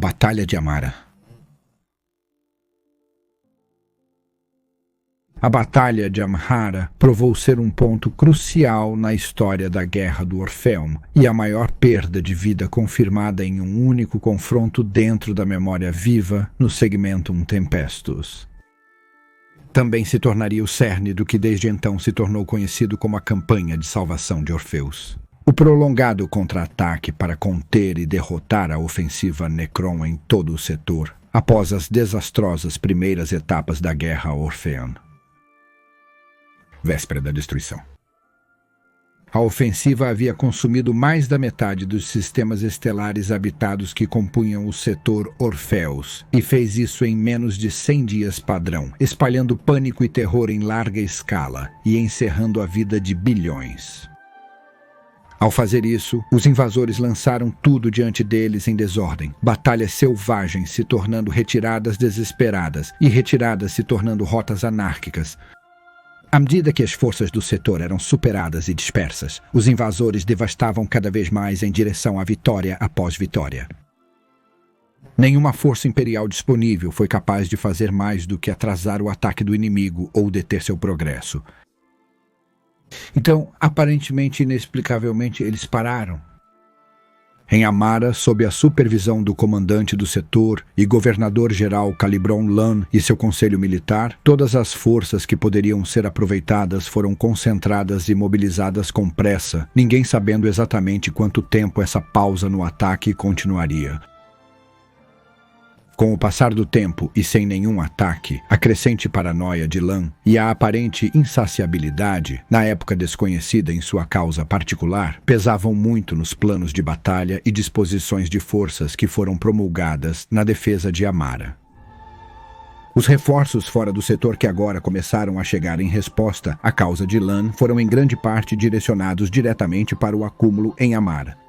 Batalha de Amara. A Batalha de Amara provou ser um ponto crucial na história da Guerra do Orfeum e a maior perda de vida confirmada em um único confronto dentro da memória viva no Segmentum Tempestus. Também se tornaria o cerne do que desde então se tornou conhecido como a Campanha de Salvação de Orfeus. O prolongado contra-ataque para conter e derrotar a ofensiva Necron em todo o setor, após as desastrosas primeiras etapas da Guerra Orfean. Véspera da destruição. A ofensiva havia consumido mais da metade dos sistemas estelares habitados que compunham o setor Orfeus, e fez isso em menos de 100 dias padrão, espalhando pânico e terror em larga escala e encerrando a vida de bilhões. Ao fazer isso, os invasores lançaram tudo diante deles em desordem, batalhas selvagens se tornando retiradas desesperadas e retiradas se tornando rotas anárquicas. À medida que as forças do setor eram superadas e dispersas, os invasores devastavam cada vez mais em direção à vitória após vitória. Nenhuma força imperial disponível foi capaz de fazer mais do que atrasar o ataque do inimigo ou deter seu progresso. Então, aparentemente, inexplicavelmente, eles pararam. Em Amara, sob a supervisão do comandante do setor e governador-geral Calibron Lan e seu conselho militar, todas as forças que poderiam ser aproveitadas foram concentradas e mobilizadas com pressa, ninguém sabendo exatamente quanto tempo essa pausa no ataque continuaria. Com o passar do tempo e sem nenhum ataque, a crescente paranoia de Lan e a aparente insaciabilidade, na época desconhecida em sua causa particular, pesavam muito nos planos de batalha e disposições de forças que foram promulgadas na defesa de Amara. Os reforços fora do setor que agora começaram a chegar em resposta à causa de Lan foram em grande parte direcionados diretamente para o acúmulo em Amara.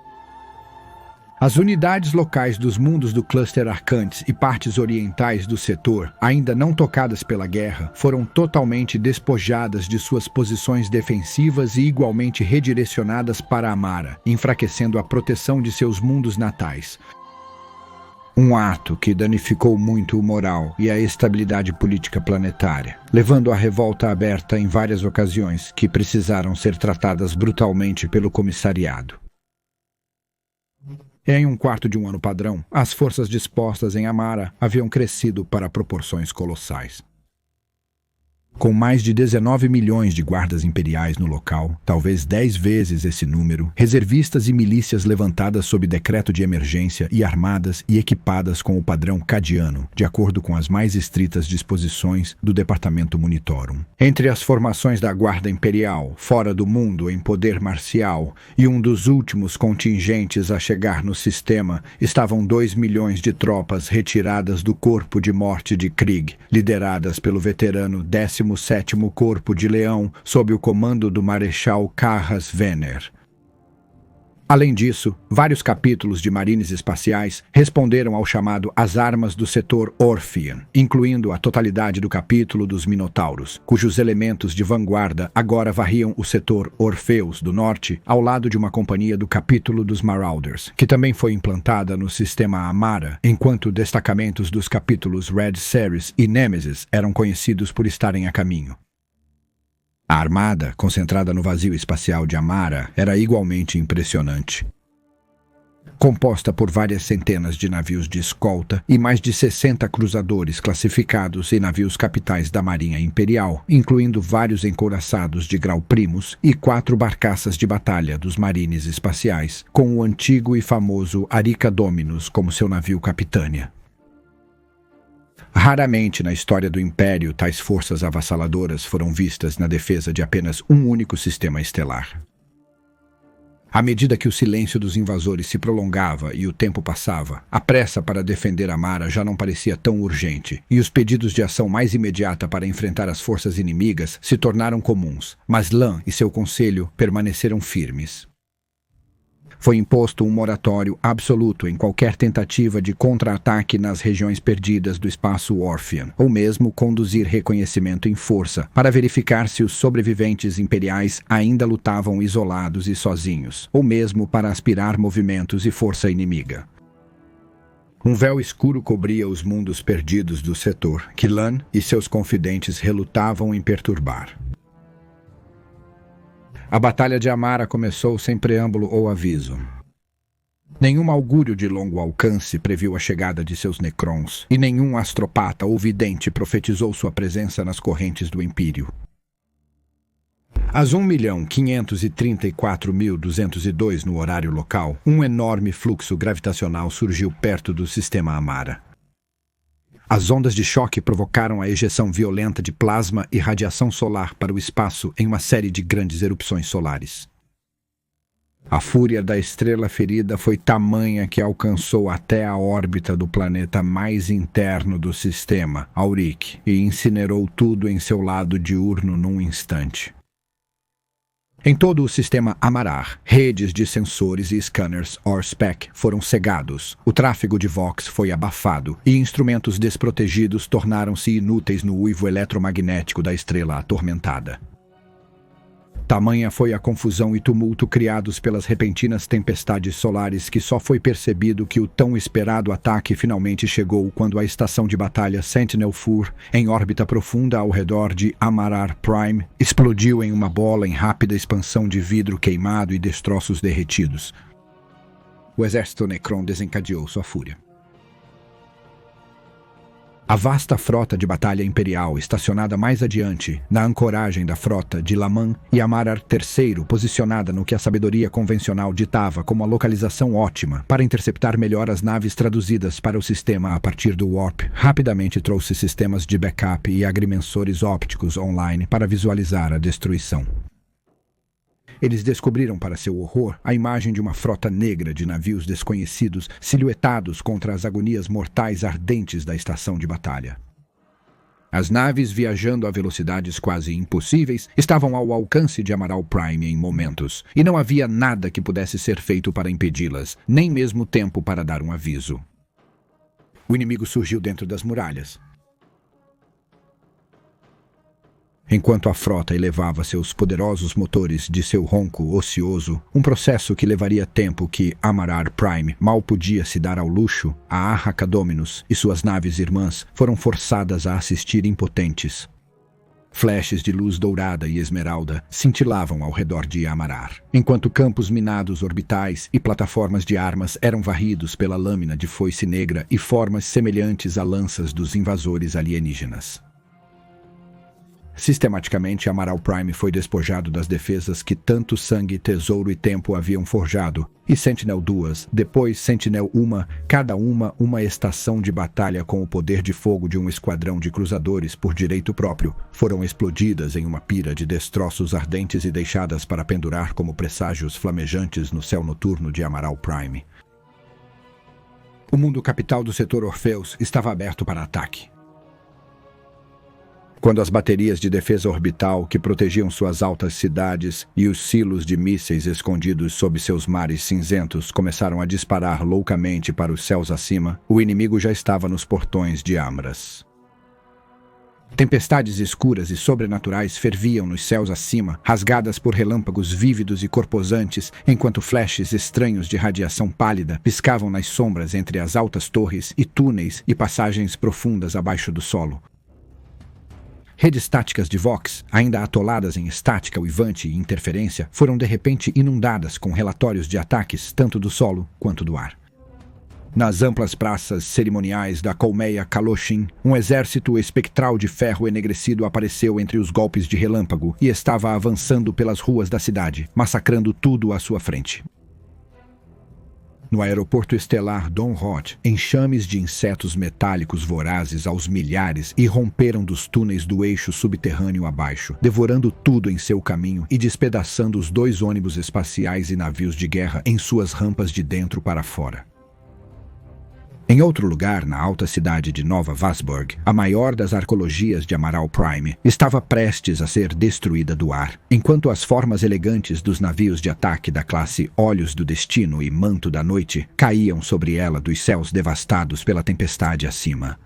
As unidades locais dos mundos do Cluster Arcantes e partes orientais do setor, ainda não tocadas pela guerra, foram totalmente despojadas de suas posições defensivas e igualmente redirecionadas para Amara, enfraquecendo a proteção de seus mundos natais. Um ato que danificou muito o moral e a estabilidade política planetária, levando à revolta aberta em várias ocasiões que precisaram ser tratadas brutalmente pelo comissariado. Em um quarto de um ano padrão, as forças dispostas em Amara haviam crescido para proporções colossais. Com mais de 19 milhões de guardas imperiais no local, talvez 10 vezes esse número, reservistas e milícias levantadas sob decreto de emergência e armadas e equipadas com o padrão cadiano, de acordo com as mais estritas disposições do Departamento Monitorum. Entre as formações da Guarda Imperial, fora do mundo em poder marcial, e um dos últimos contingentes a chegar no sistema, estavam 2 milhões de tropas retiradas do Corpo de Morte de Krieg, lideradas pelo veterano 17º Corpo de Leão, sob o comando do Marechal Carras Venner. Além disso, vários capítulos de marines espaciais responderam ao chamado As Armas do Setor Orphean, incluindo a totalidade do capítulo dos Minotauros, cujos elementos de vanguarda agora varriam o setor Orfeus do Norte, ao lado de uma companhia do capítulo dos Marauders, que também foi implantada no sistema Amara, enquanto destacamentos dos capítulos Red Ceres e Nemesis eram conhecidos por estarem a caminho. A armada, concentrada no vazio espacial de Amara, era igualmente impressionante. Composta por várias centenas de navios de escolta e mais de 60 cruzadores classificados em navios capitais da Marinha Imperial, incluindo vários encouraçados de grau primus e 4 barcaças de batalha dos marines espaciais, com o antigo e famoso Arica Dominus como seu navio capitânia. Raramente na história do Império tais forças avassaladoras foram vistas na defesa de apenas um único sistema estelar. À medida que o silêncio dos invasores se prolongava e o tempo passava, a pressa para defender Amara já não parecia tão urgente, e os pedidos de ação mais imediata para enfrentar as forças inimigas se tornaram comuns, mas Lan e seu conselho permaneceram firmes. Foi imposto um moratório absoluto em qualquer tentativa de contra-ataque nas regiões perdidas do espaço Orphean, ou mesmo conduzir reconhecimento em força para verificar se os sobreviventes imperiais ainda lutavam isolados e sozinhos, ou mesmo para aspirar movimentos e força inimiga. Um véu escuro cobria os mundos perdidos do setor, que Lan e seus confidentes relutavam em perturbar. A Batalha de Amara começou sem preâmbulo ou aviso. Nenhum augúrio de longo alcance previu a chegada de seus Necrons, e nenhum astropata ou vidente profetizou sua presença nas correntes do Império. Às 1.534.202 no horário local, um enorme fluxo gravitacional surgiu perto do sistema Amara. As ondas de choque provocaram a ejeção violenta de plasma e radiação solar para o espaço em uma série de grandes erupções solares. A fúria da estrela ferida foi tamanha que alcançou até a órbita do planeta mais interno do sistema, Auric, e incinerou tudo em seu lado diurno num instante. Em todo o sistema Amarar, redes de sensores e scanners ORSPEC foram cegados, o tráfego de Vox foi abafado e instrumentos desprotegidos tornaram-se inúteis no uivo eletromagnético da estrela atormentada. Tamanha foi a confusão e tumulto criados pelas repentinas tempestades solares que só foi percebido que o tão esperado ataque finalmente chegou quando a estação de batalha Sentinel-4, em órbita profunda ao redor de Amarar Prime, explodiu em uma bola em rápida expansão de vidro queimado e destroços derretidos. O exército Necron desencadeou sua fúria. A vasta frota de batalha imperial estacionada mais adiante, na ancoragem da frota de Laman e Amarar III, posicionada no que a sabedoria convencional ditava como a localização ótima para interceptar melhor as naves traduzidas para o sistema a partir do Warp, rapidamente trouxe sistemas de backup e agrimensores ópticos online para visualizar a destruição. Eles descobriram, para seu horror, a imagem de uma frota negra de navios desconhecidos silhuetados contra as agonias mortais ardentes da estação de batalha. As naves, viajando a velocidades quase impossíveis, estavam ao alcance de Amaral Prime em momentos, e não havia nada que pudesse ser feito para impedi-las, nem mesmo tempo para dar um aviso. O inimigo surgiu dentro das muralhas. Enquanto a frota elevava seus poderosos motores de seu ronco ocioso, um processo que levaria tempo que Amarar Prime mal podia se dar ao luxo, a Arraca Dominus e suas naves irmãs foram forçadas a assistir impotentes. Flashes de luz dourada e esmeralda cintilavam ao redor de Amarar, enquanto campos minados orbitais e plataformas de armas eram varridos pela lâmina de foice negra e formas semelhantes a lanças dos invasores alienígenas. Sistematicamente, Amaral Prime foi despojado das defesas que tanto sangue, tesouro e tempo haviam forjado, e Sentinel-2, depois Sentinel-1, cada uma estação de batalha com o poder de fogo de um esquadrão de cruzadores por direito próprio, foram explodidas em uma pira de destroços ardentes e deixadas para pendurar como presságios flamejantes no céu noturno de Amaral Prime. O mundo capital do setor Orfeus estava aberto para ataque. Quando as baterias de defesa orbital que protegiam suas altas cidades e os silos de mísseis escondidos sob seus mares cinzentos começaram a disparar loucamente para os céus acima, o inimigo já estava nos portões de Amras. Tempestades escuras e sobrenaturais ferviam nos céus acima, rasgadas por relâmpagos vívidos e corposantes, enquanto flashes estranhos de radiação pálida piscavam nas sombras entre as altas torres e túneis e passagens profundas abaixo do solo. Redes táticas de Vox, ainda atoladas em estática uivante e interferência, foram de repente inundadas com relatórios de ataques tanto do solo quanto do ar. Nas amplas praças cerimoniais da colmeia Kaloshin, um exército espectral de ferro enegrecido apareceu entre os golpes de relâmpago e estava avançando pelas ruas da cidade, massacrando tudo à sua frente. No aeroporto estelar Don Roth, enxames de insetos metálicos vorazes aos milhares irromperam dos túneis do eixo subterrâneo abaixo, devorando tudo em seu caminho e despedaçando os 2 ônibus espaciais e navios de guerra em suas rampas de dentro para fora. Em outro lugar, na alta cidade de Nova Vasburg, a maior das arcologias de Amaral Prime estava prestes a ser destruída do ar, enquanto as formas elegantes dos navios de ataque da classe Olhos do Destino e Manto da Noite caíam sobre ela dos céus devastados pela tempestade acima.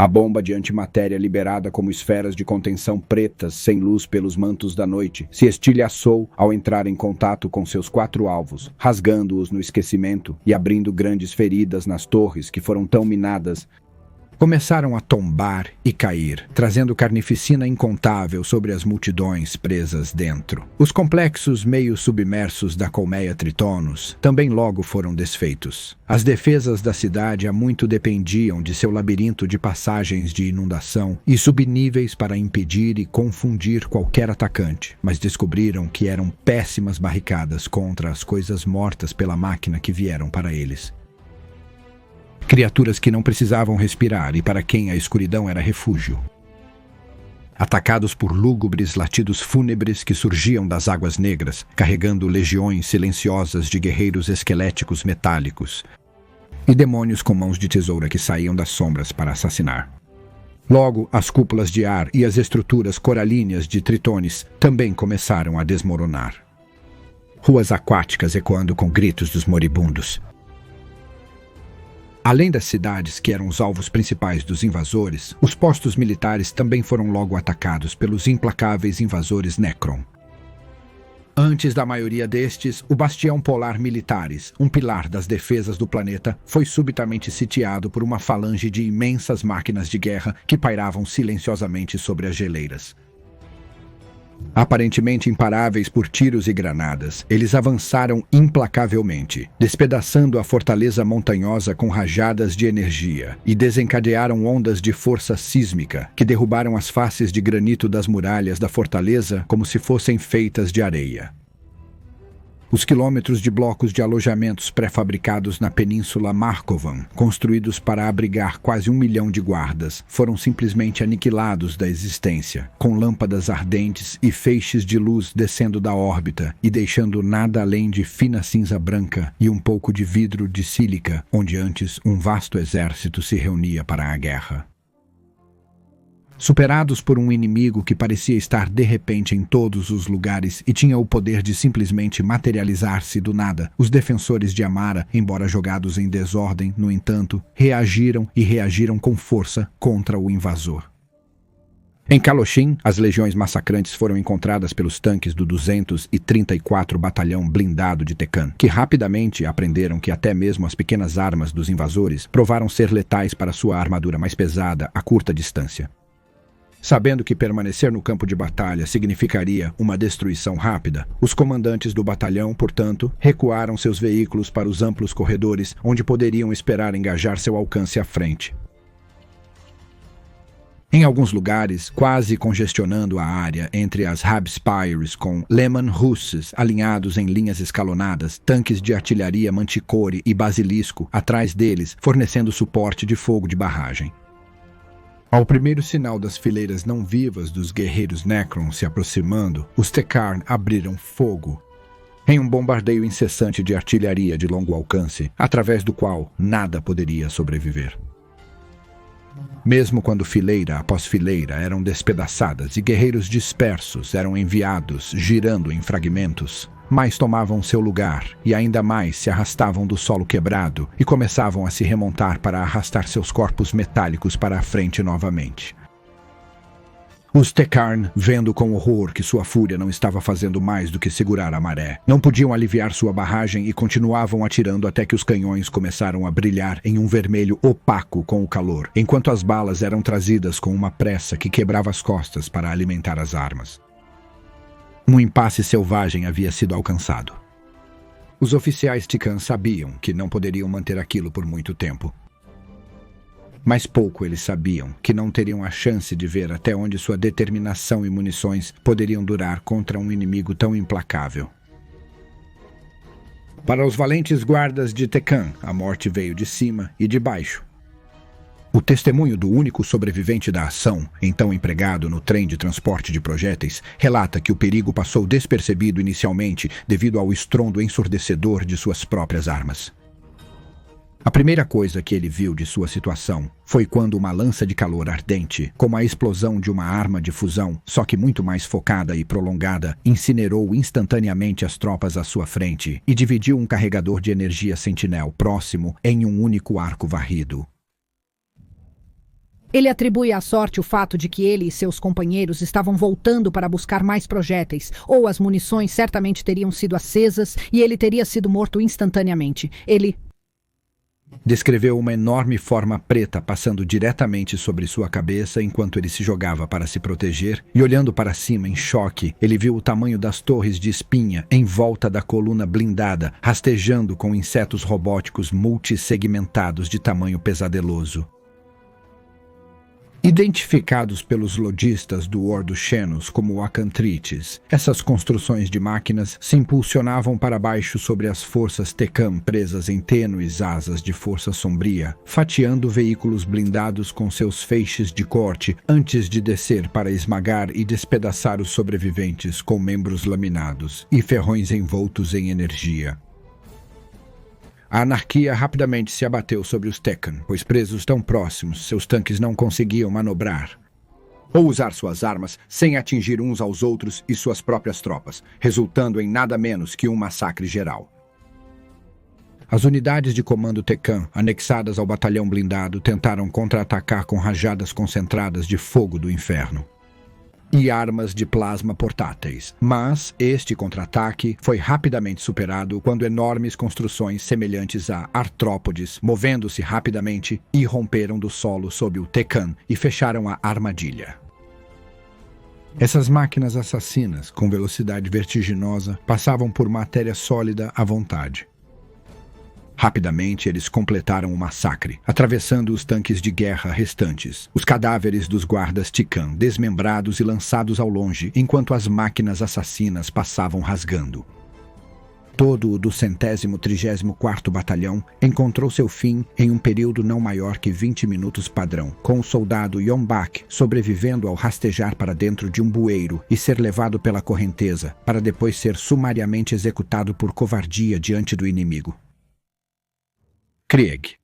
A bomba de antimatéria liberada como esferas de contenção pretas sem luz pelos mantos da noite se estilhaçou ao entrar em contato com seus 4 alvos, rasgando-os no esquecimento e abrindo grandes feridas nas torres que foram tão minadas. Começaram a tombar e cair, trazendo carnificina incontável sobre as multidões presas dentro. Os complexos meio submersos da colmeia Tritonus também logo foram desfeitos. As defesas da cidade há muito dependiam de seu labirinto de passagens de inundação e subníveis para impedir e confundir qualquer atacante, mas descobriram que eram péssimas barricadas contra as coisas mortas pela máquina que vieram para eles. Criaturas que não precisavam respirar e para quem a escuridão era refúgio. Atacados por lúgubres latidos fúnebres que surgiam das águas negras, carregando legiões silenciosas de guerreiros esqueléticos metálicos e demônios com mãos de tesoura que saíam das sombras para assassinar. Logo, as cúpulas de ar e as estruturas coralíneas de Tritones também começaram a desmoronar. Ruas aquáticas ecoando com gritos dos moribundos. Além das cidades que eram os alvos principais dos invasores, os postos militares também foram logo atacados pelos implacáveis invasores Necron. Antes da maioria destes, o Bastião Polar Militares, um pilar das defesas do planeta, foi subitamente sitiado por uma falange de imensas máquinas de guerra que pairavam silenciosamente sobre as geleiras. Aparentemente imparáveis por tiros e granadas, eles avançaram implacavelmente, despedaçando a fortaleza montanhosa com rajadas de energia e desencadearam ondas de força sísmica que derrubaram as faces de granito das muralhas da fortaleza como se fossem feitas de areia. Os quilômetros de blocos de alojamentos pré-fabricados na Península Markovan, construídos para abrigar quase 1 milhão de guardas, foram simplesmente aniquilados da existência, com lâmpadas ardentes e feixes de luz descendo da órbita e deixando nada além de fina cinza branca e um pouco de vidro de sílica, onde antes um vasto exército se reunia para a guerra. Superados por um inimigo que parecia estar de repente em todos os lugares e tinha o poder de simplesmente materializar-se do nada, os defensores de Amara, embora jogados em desordem, no entanto, reagiram com força contra o invasor. Em Kaloshin, as legiões massacrantes foram encontradas pelos tanques do 234 Batalhão Blindado de Tekan, que rapidamente aprenderam que até mesmo as pequenas armas dos invasores provaram ser letais para sua armadura mais pesada a curta distância. Sabendo que permanecer no campo de batalha significaria uma destruição rápida, os comandantes do batalhão, portanto, recuaram seus veículos para os amplos corredores onde poderiam esperar engajar seu alcance à frente. Em alguns lugares, quase congestionando a área entre as Habspires com Leman Russes alinhados em linhas escalonadas, tanques de artilharia Manticore e Basilisco atrás deles, fornecendo suporte de fogo de barragem. Ao primeiro sinal das fileiras não vivas dos guerreiros Necron se aproximando, os Tekarn abriram fogo em um bombardeio incessante de artilharia de longo alcance, através do qual nada poderia sobreviver. Mesmo quando fileira após fileira eram despedaçadas e guerreiros dispersos eram enviados, girando em fragmentos, mais tomavam seu lugar e ainda mais se arrastavam do solo quebrado e começavam a se remontar para arrastar seus corpos metálicos para a frente novamente. Os Tekarn, vendo com horror que sua fúria não estava fazendo mais do que segurar a maré, não podiam aliviar sua barragem e continuavam atirando até que os canhões começaram a brilhar em um vermelho opaco com o calor, enquanto as balas eram trazidas com uma pressa que quebrava as costas para alimentar as armas. Um impasse selvagem havia sido alcançado. Os oficiais Tikan sabiam que não poderiam manter aquilo por muito tempo. Mas pouco eles sabiam que não teriam a chance de ver até onde sua determinação e munições poderiam durar contra um inimigo tão implacável. Para os valentes guardas de Tekan, a morte veio de cima e de baixo. O testemunho do único sobrevivente da ação, então empregado no trem de transporte de projéteis, relata que o perigo passou despercebido inicialmente devido ao estrondo ensurdecedor de suas próprias armas. A primeira coisa que ele viu de sua situação foi quando uma lança de calor ardente, como a explosão de uma arma de fusão, só que muito mais focada e prolongada, incinerou instantaneamente as tropas à sua frente e dividiu um carregador de energia Sentinel próximo em um único arco varrido. Ele atribui à sorte o fato de que ele e seus companheiros estavam voltando para buscar mais projéteis, ou as munições certamente teriam sido acesas e ele teria sido morto instantaneamente. Ele descreveu uma enorme forma preta passando diretamente sobre sua cabeça enquanto ele se jogava para se proteger, e olhando para cima em choque, ele viu o tamanho das torres de espinha em volta da coluna blindada, rastejando com insetos robóticos multissegmentados de tamanho pesadeloso. Identificados pelos lojistas do Ordo Xenos como acantrites, essas construções de máquinas se impulsionavam para baixo sobre as forças Tecam presas em tênues asas de força sombria, fatiando veículos blindados com seus feixes de corte antes de descer para esmagar e despedaçar os sobreviventes com membros laminados e ferrões envoltos em energia. A anarquia rapidamente se abateu sobre os Teccan, pois presos tão próximos, seus tanques não conseguiam manobrar ou usar suas armas sem atingir uns aos outros e suas próprias tropas, resultando em nada menos que um massacre geral. As unidades de comando Teccan, anexadas ao batalhão blindado, tentaram contra-atacar com rajadas concentradas de fogo do inferno e armas de plasma portáteis. Mas este contra-ataque foi rapidamente superado quando enormes construções semelhantes a artrópodes, movendo-se rapidamente, irromperam do solo sob o Teccan e fecharam a armadilha. Essas máquinas assassinas, com velocidade vertiginosa, passavam por matéria sólida à vontade. Rapidamente, eles completaram o massacre, atravessando os tanques de guerra restantes, os cadáveres dos guardas Teccan desmembrados e lançados ao longe, enquanto as máquinas assassinas passavam rasgando. Todo o do 134º Batalhão encontrou seu fim em um período não maior que 20 minutos padrão, com o soldado Yombak sobrevivendo ao rastejar para dentro de um bueiro e ser levado pela correnteza, para depois ser sumariamente executado por covardia diante do inimigo. Krieg.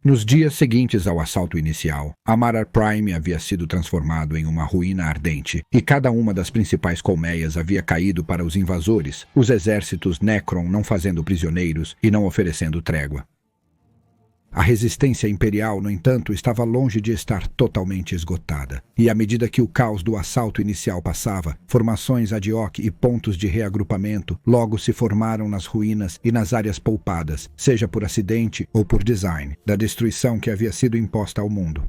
Nos dias seguintes ao assalto inicial, Amarar Prime havia sido transformado em uma ruína ardente, e cada uma das principais colmeias havia caído para os invasores, os exércitos Necron não fazendo prisioneiros e não oferecendo trégua. A resistência imperial, no entanto, estava longe de estar totalmente esgotada, e à medida que o caos do assalto inicial passava, formações ad hoc e pontos de reagrupamento logo se formaram nas ruínas e nas áreas poupadas, seja por acidente ou por design, da destruição que havia sido imposta ao mundo.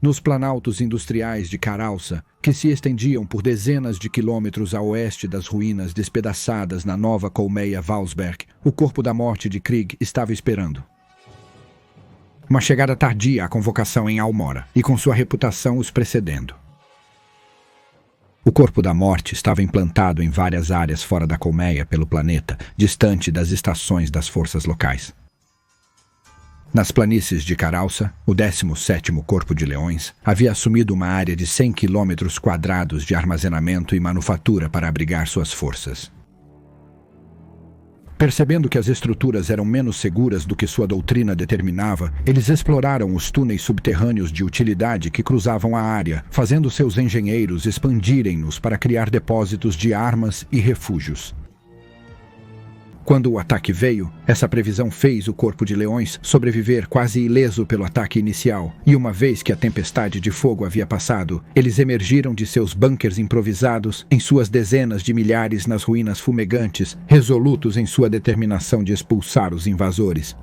Nos planaltos industriais de Caralsa, que se estendiam por dezenas de quilômetros a oeste das ruínas despedaçadas na nova colmeia Valsberg, o corpo da morte de Krieg estava esperando. Uma chegada tardia à convocação em Almora, e com sua reputação os precedendo. O corpo da morte estava implantado em várias áreas fora da colmeia pelo planeta, distante das estações das forças locais. Nas planícies de Caralsa, o 17º Corpo de Leões havia assumido uma área de 100 quilômetros quadrados de armazenamento e manufatura para abrigar suas forças. Percebendo que as estruturas eram menos seguras do que sua doutrina determinava, eles exploraram os túneis subterrâneos de utilidade que cruzavam a área, fazendo seus engenheiros expandirem-nos para criar depósitos de armas e refúgios. Quando o ataque veio, essa previsão fez o Corpo de Leões sobreviver quase ileso pelo ataque inicial, e uma vez que a tempestade de fogo havia passado, eles emergiram de seus bunkers improvisados, em suas dezenas de milhares nas ruínas fumegantes, resolutos em sua determinação de expulsar os invasores.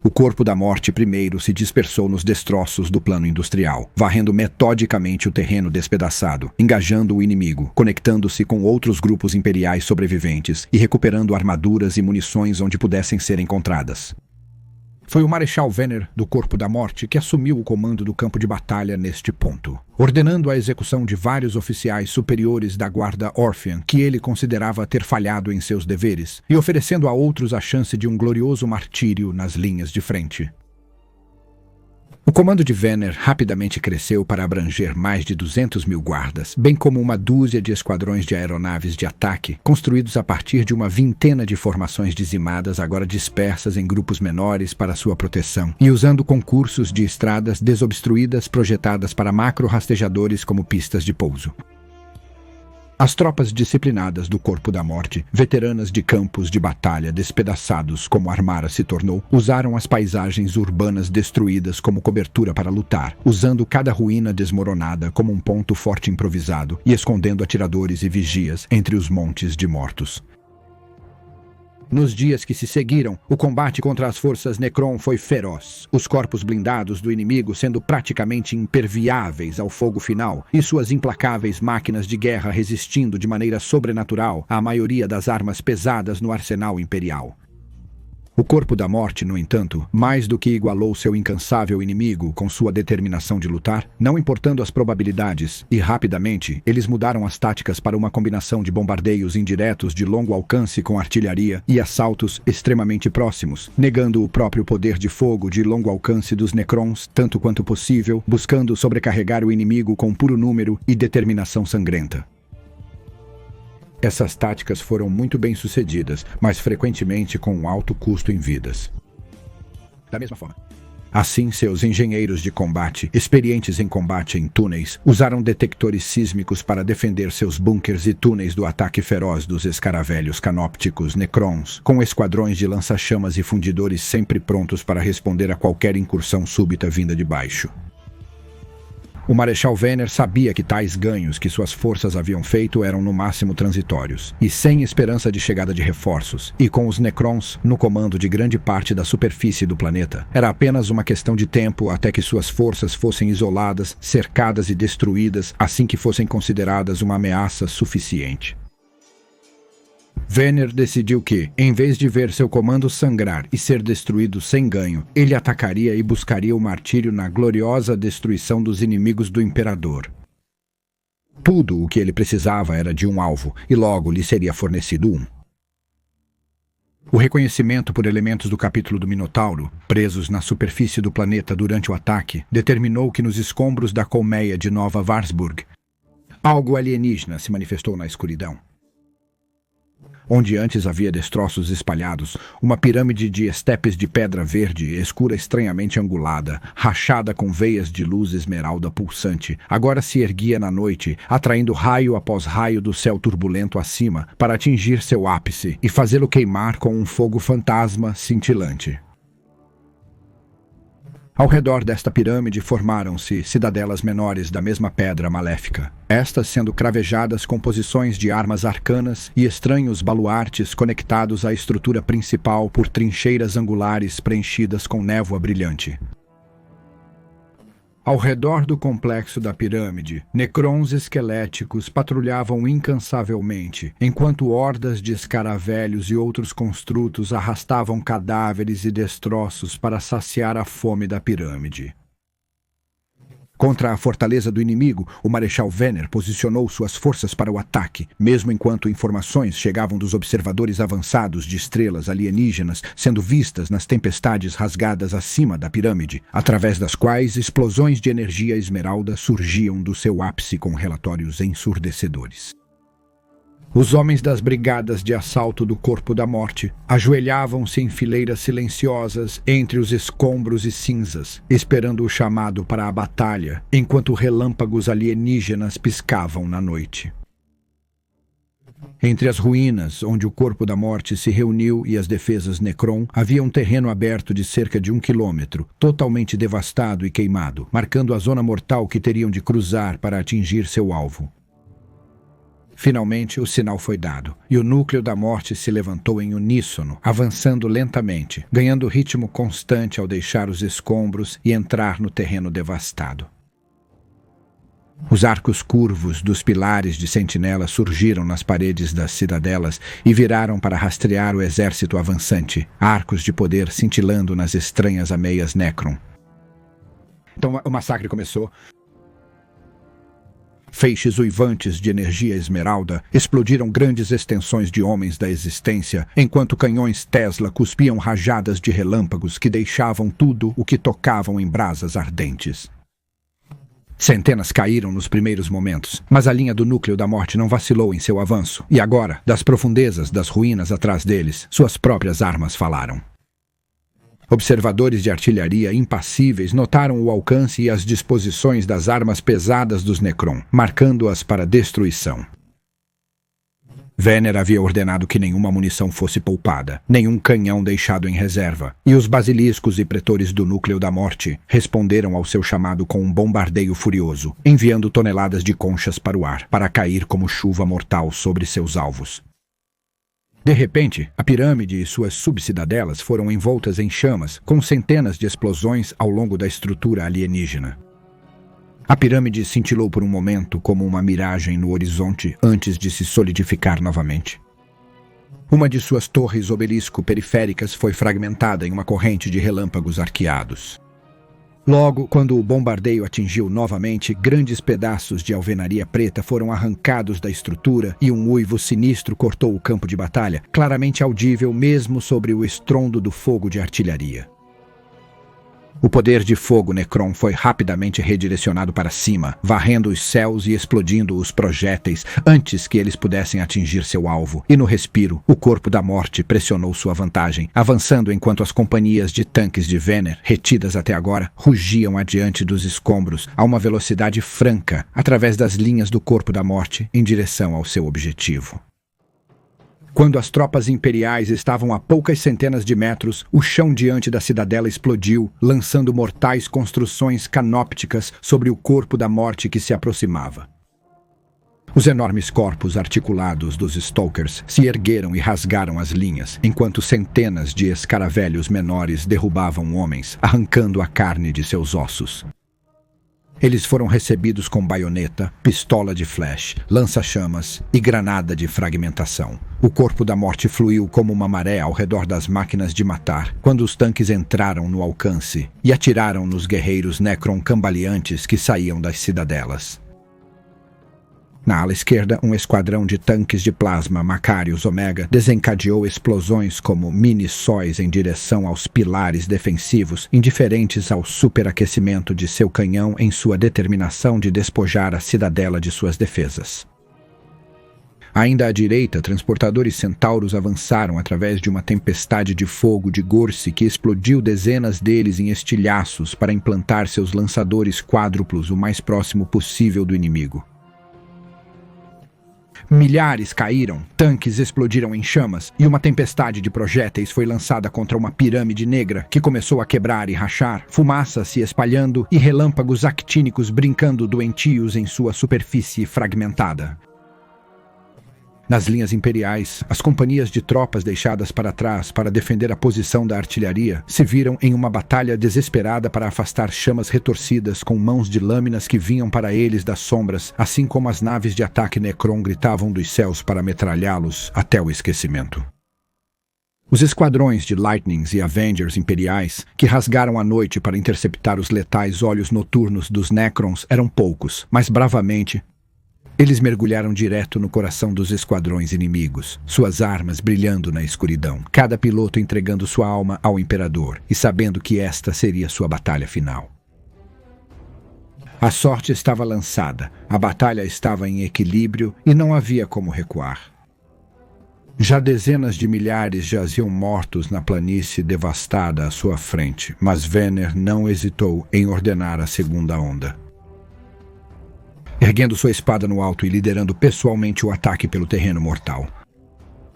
O corpo da morte primeiro se dispersou nos destroços do plano industrial, varrendo metodicamente o terreno despedaçado, engajando o inimigo, conectando-se com outros grupos imperiais sobreviventes e recuperando armaduras e munições onde pudessem ser encontradas. Foi o Marechal Venner, do Corpo da Morte, que assumiu o comando do campo de batalha neste ponto, ordenando a execução de vários oficiais superiores da Guarda Orphean que ele considerava ter falhado em seus deveres, e oferecendo a outros a chance de um glorioso martírio nas linhas de frente. O comando de Venner rapidamente cresceu para abranger mais de 200 mil guardas, bem como uma dúzia de esquadrões de aeronaves de ataque, construídos a partir de uma vintena de formações dizimadas agora dispersas em grupos menores para sua proteção, e usando concursos de estradas desobstruídas projetadas para macro-rastejadores como pistas de pouso. As tropas disciplinadas do Corpo da Morte, veteranas de campos de batalha despedaçados como Armara se tornou, usaram as paisagens urbanas destruídas como cobertura para lutar, usando cada ruína desmoronada como um ponto forte improvisado e escondendo atiradores e vigias entre os montes de mortos. Nos dias que se seguiram, o combate contra as forças Necron foi feroz, os corpos blindados do inimigo sendo praticamente imperviáveis ao fogo final e suas implacáveis máquinas de guerra resistindo de maneira sobrenatural à maioria das armas pesadas no arsenal imperial. O Corpo da Morte, no entanto, mais do que igualou seu incansável inimigo com sua determinação de lutar, não importando as probabilidades, e rapidamente eles mudaram as táticas para uma combinação de bombardeios indiretos de longo alcance com artilharia e assaltos extremamente próximos, negando o próprio poder de fogo de longo alcance dos Necrons tanto quanto possível, buscando sobrecarregar o inimigo com puro número e determinação sangrenta. Essas táticas foram muito bem sucedidas, mas frequentemente com um alto custo em vidas. Da mesma forma. Assim, seus engenheiros de combate, experientes em combate em túneis, usaram detectores sísmicos para defender seus bunkers e túneis do ataque feroz dos escaravelhos canópticos Necrons, com esquadrões de lança-chamas e fundidores sempre prontos para responder a qualquer incursão súbita vinda de baixo. O Marechal Vener sabia que tais ganhos que suas forças haviam feito eram no máximo transitórios, e sem esperança de chegada de reforços, e com os Necrons no comando de grande parte da superfície do planeta. Era apenas uma questão de tempo até que suas forças fossem isoladas, cercadas e destruídas assim que fossem consideradas uma ameaça suficiente. Vener decidiu que, em vez de ver seu comando sangrar e ser destruído sem ganho, ele atacaria e buscaria o martírio na gloriosa destruição dos inimigos do Imperador. Tudo o que ele precisava era de um alvo, e logo lhe seria fornecido um. O reconhecimento por elementos do capítulo do Minotauro, presos na superfície do planeta durante o ataque, determinou que nos escombros da colmeia de Nova Varsburg, algo alienígena se manifestou na escuridão. Onde antes havia destroços espalhados, uma pirâmide de estepes de pedra verde, escura estranhamente angulada, rachada com veias de luz esmeralda pulsante, agora se erguia na noite, atraindo raio após raio do céu turbulento acima, para atingir seu ápice e fazê-lo queimar com um fogo fantasma cintilante. Ao redor desta pirâmide formaram-se cidadelas menores da mesma pedra maléfica, estas sendo cravejadas com posições de armas arcanas e estranhos baluartes conectados à estrutura principal por trincheiras angulares preenchidas com névoa brilhante. Ao redor do complexo da pirâmide, Necrons esqueléticos patrulhavam incansavelmente, enquanto hordas de escaravelhos e outros construtos arrastavam cadáveres e destroços para saciar a fome da pirâmide. Contra a fortaleza do inimigo, o Marechal Vener posicionou suas forças para o ataque, mesmo enquanto informações chegavam dos observadores avançados de estrelas alienígenas sendo vistas nas tempestades rasgadas acima da pirâmide, através das quais explosões de energia esmeralda surgiam do seu ápice com relatórios ensurdecedores. Os homens das brigadas de assalto do Corpo da Morte ajoelhavam-se em fileiras silenciosas entre os escombros e cinzas, esperando o chamado para a batalha, enquanto relâmpagos alienígenas piscavam na noite. Entre as ruínas onde o Corpo da Morte se reuniu e as defesas Necron, havia um terreno aberto de cerca de 1 quilômetro, totalmente devastado e queimado, marcando a zona mortal que teriam de cruzar para atingir seu alvo. Finalmente, o sinal foi dado, e o núcleo da morte se levantou em uníssono, avançando lentamente, ganhando ritmo constante ao deixar os escombros e entrar no terreno devastado. Os arcos curvos dos pilares de sentinela surgiram nas paredes das cidadelas e viraram para rastrear o exército avançante, arcos de poder cintilando nas estranhas ameias Necron. Então o massacre começou. Feixes uivantes de energia esmeralda explodiram grandes extensões de homens da existência, enquanto canhões Tesla cuspiam rajadas de relâmpagos que deixavam tudo o que tocavam em brasas ardentes. Centenas caíram nos primeiros momentos, mas a linha do núcleo da morte não vacilou em seu avanço, e agora, das profundezas das ruínas atrás deles, suas próprias armas falaram. Observadores de artilharia impassíveis notaram o alcance e as disposições das armas pesadas dos Necron, marcando-as para destruição. Venner havia ordenado que nenhuma munição fosse poupada, nenhum canhão deixado em reserva, e os basiliscos e pretores do Núcleo da Morte responderam ao seu chamado com um bombardeio furioso, enviando toneladas de conchas para o ar, para cair como chuva mortal sobre seus alvos. De repente, a pirâmide e suas subcidadelas foram envoltas em chamas, com centenas de explosões ao longo da estrutura alienígena. A pirâmide cintilou por um momento como uma miragem no horizonte antes de se solidificar novamente. Uma de suas torres obelisco periféricas foi fragmentada em uma corrente de relâmpagos arqueados. Logo, quando o bombardeio atingiu novamente, grandes pedaços de alvenaria preta foram arrancados da estrutura e um uivo sinistro cortou o campo de batalha, claramente audível mesmo sobre o estrondo do fogo de artilharia. O poder de fogo Necron foi rapidamente redirecionado para cima, varrendo os céus e explodindo os projéteis antes que eles pudessem atingir seu alvo. E no respiro, o corpo da morte pressionou sua vantagem, avançando enquanto as companhias de tanques de Venner, retidas até agora, rugiam adiante dos escombros a uma velocidade franca, através das linhas do corpo da morte, em direção ao seu objetivo. Quando as tropas imperiais estavam a poucas centenas de metros, o chão diante da cidadela explodiu, lançando mortais construções canópticas sobre o corpo da morte que se aproximava. Os enormes corpos articulados dos Stalkers se ergueram e rasgaram as linhas, enquanto centenas de escaravelhos menores derrubavam homens, arrancando a carne de seus ossos. Eles foram recebidos com baioneta, pistola de flash, lança-chamas e granada de fragmentação. O corpo da morte fluiu como uma maré ao redor das máquinas de matar, quando os tanques entraram no alcance e atiraram nos guerreiros Necron cambaleantes que saíam das cidadelas. Na ala esquerda, um esquadrão de tanques de plasma Macarius Omega desencadeou explosões como mini-sóis em direção aos pilares defensivos, indiferentes ao superaquecimento de seu canhão em sua determinação de despojar a cidadela de suas defesas. Ainda à direita, transportadores centauros avançaram através de uma tempestade de fogo de Gorse que explodiu dezenas deles em estilhaços para implantar seus lançadores quádruplos o mais próximo possível do inimigo. Milhares caíram, tanques explodiram em chamas e uma tempestade de projéteis foi lançada contra uma pirâmide negra que começou a quebrar e rachar, fumaça se espalhando e relâmpagos actínicos brincando doentios em sua superfície fragmentada. Nas linhas imperiais, as companhias de tropas deixadas para trás para defender a posição da artilharia se viram em uma batalha desesperada para afastar chamas retorcidas com mãos de lâminas que vinham para eles das sombras, assim como as naves de ataque Necron gritavam dos céus para metralhá-los até o esquecimento. Os esquadrões de Lightnings e Avengers imperiais, que rasgaram a noite para interceptar os letais olhos noturnos dos Necrons, eram poucos, mas bravamente eles mergulharam direto no coração dos esquadrões inimigos, suas armas brilhando na escuridão, cada piloto entregando sua alma ao Imperador e sabendo que esta seria sua batalha final. A sorte estava lançada, a batalha estava em equilíbrio e não havia como recuar. Já dezenas de milhares jaziam mortos na planície devastada à sua frente, mas Venner não hesitou em ordenar a segunda onda. Erguendo sua espada no alto e liderando pessoalmente o ataque pelo terreno mortal.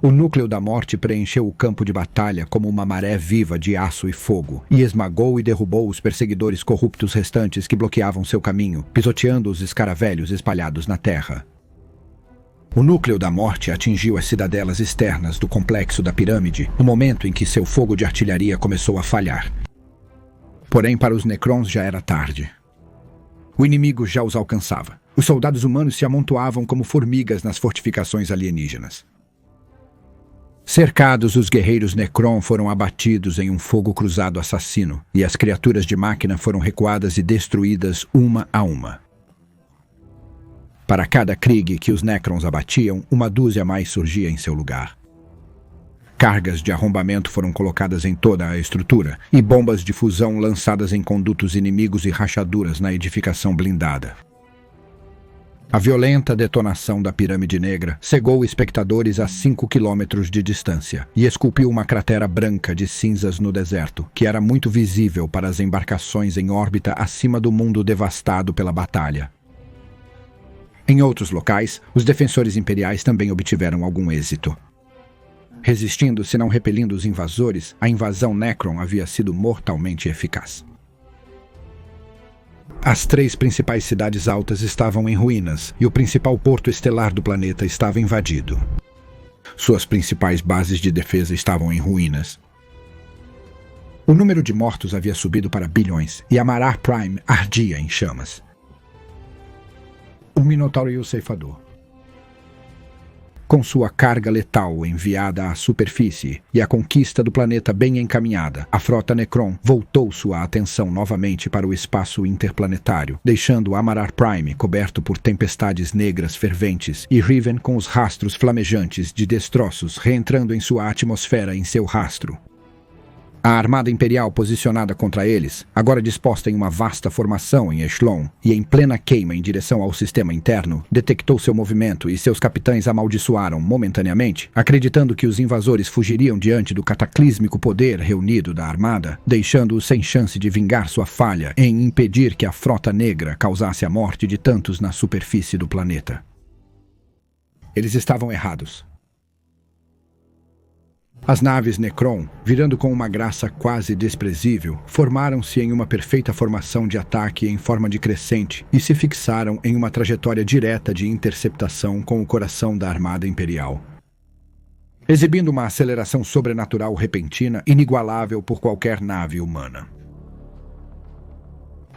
O Núcleo da Morte preencheu o campo de batalha como uma maré viva de aço e fogo, e esmagou e derrubou os perseguidores corruptos restantes que bloqueavam seu caminho, pisoteando os escaravelhos espalhados na terra. O Núcleo da Morte atingiu as cidadelas externas do complexo da pirâmide, no momento em que seu fogo de artilharia começou a falhar. Porém, para os Necrons já era tarde. O inimigo já os alcançava. Os soldados humanos se amontoavam como formigas nas fortificações alienígenas. Cercados, os guerreiros Necron foram abatidos em um fogo cruzado assassino, e as criaturas de máquina foram recuadas e destruídas uma a uma. Para cada Krieg que os Necrons abatiam, uma dúzia mais surgia em seu lugar. Cargas de arrombamento foram colocadas em toda a estrutura, e bombas de fusão lançadas em condutos inimigos e rachaduras na edificação blindada. A violenta detonação da Pirâmide Negra cegou espectadores a 5 quilômetros de distância e esculpiu uma cratera branca de cinzas no deserto, que era muito visível para as embarcações em órbita acima do mundo devastado pela batalha. Em outros locais, os defensores imperiais também obtiveram algum êxito. Resistindo, se não repelindo os invasores, a invasão Necron havia sido mortalmente eficaz. As 3 principais cidades altas estavam em ruínas e o principal porto estelar do planeta estava invadido. Suas principais bases de defesa estavam em ruínas. O número de mortos havia subido para bilhões e Amarar Prime ardia em chamas. O Minotauro e o Ceifador. Com sua carga letal enviada à superfície e a conquista do planeta bem encaminhada, a frota Necron voltou sua atenção novamente para o espaço interplanetário, deixando Amarar Prime coberto por tempestades negras ferventes e Riven com os rastros flamejantes de destroços reentrando em sua atmosfera em seu rastro. A armada imperial posicionada contra eles, agora disposta em uma vasta formação em Echelon e em plena queima em direção ao sistema interno, detectou seu movimento e seus capitães amaldiçoaram momentaneamente, acreditando que os invasores fugiriam diante do cataclísmico poder reunido da armada, deixando-os sem chance de vingar sua falha em impedir que a frota negra causasse a morte de tantos na superfície do planeta. Eles estavam errados. As naves Necron, virando com uma graça quase desprezível, formaram-se em uma perfeita formação de ataque em forma de crescente e se fixaram em uma trajetória direta de interceptação com o coração da armada imperial, exibindo uma aceleração sobrenatural repentina inigualável por qualquer nave humana.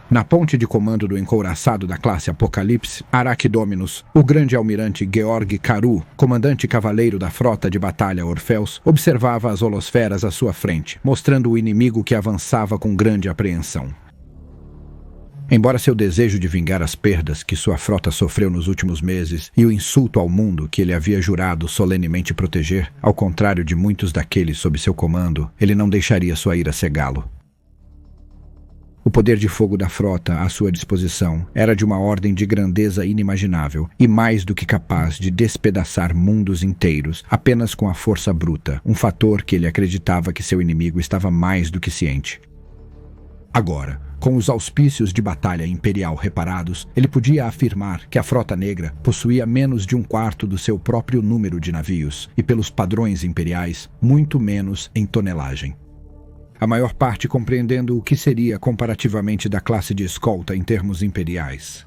Na ponte de comando do encouraçado da classe Apocalipse, Arachdominus, o grande almirante Georg Caru, comandante cavaleiro da frota de batalha Orfeus, observava as holosferas à sua frente, mostrando o inimigo que avançava com grande apreensão. Embora seu desejo de vingar as perdas que sua frota sofreu nos últimos meses e o insulto ao mundo que ele havia jurado solenemente proteger, ao contrário de muitos daqueles sob seu comando, ele não deixaria sua ira cegá-lo. O poder de fogo da frota à sua disposição era de uma ordem de grandeza inimaginável e mais do que capaz de despedaçar mundos inteiros apenas com a força bruta, um fator que ele acreditava que seu inimigo estava mais do que ciente. Agora, com os auspícios de batalha imperial reparados, ele podia afirmar que a frota negra possuía menos de 1/4 do seu próprio número de navios e, pelos padrões imperiais, muito menos em tonelagem. A maior parte compreendendo o que seria comparativamente da classe de escolta em termos imperiais.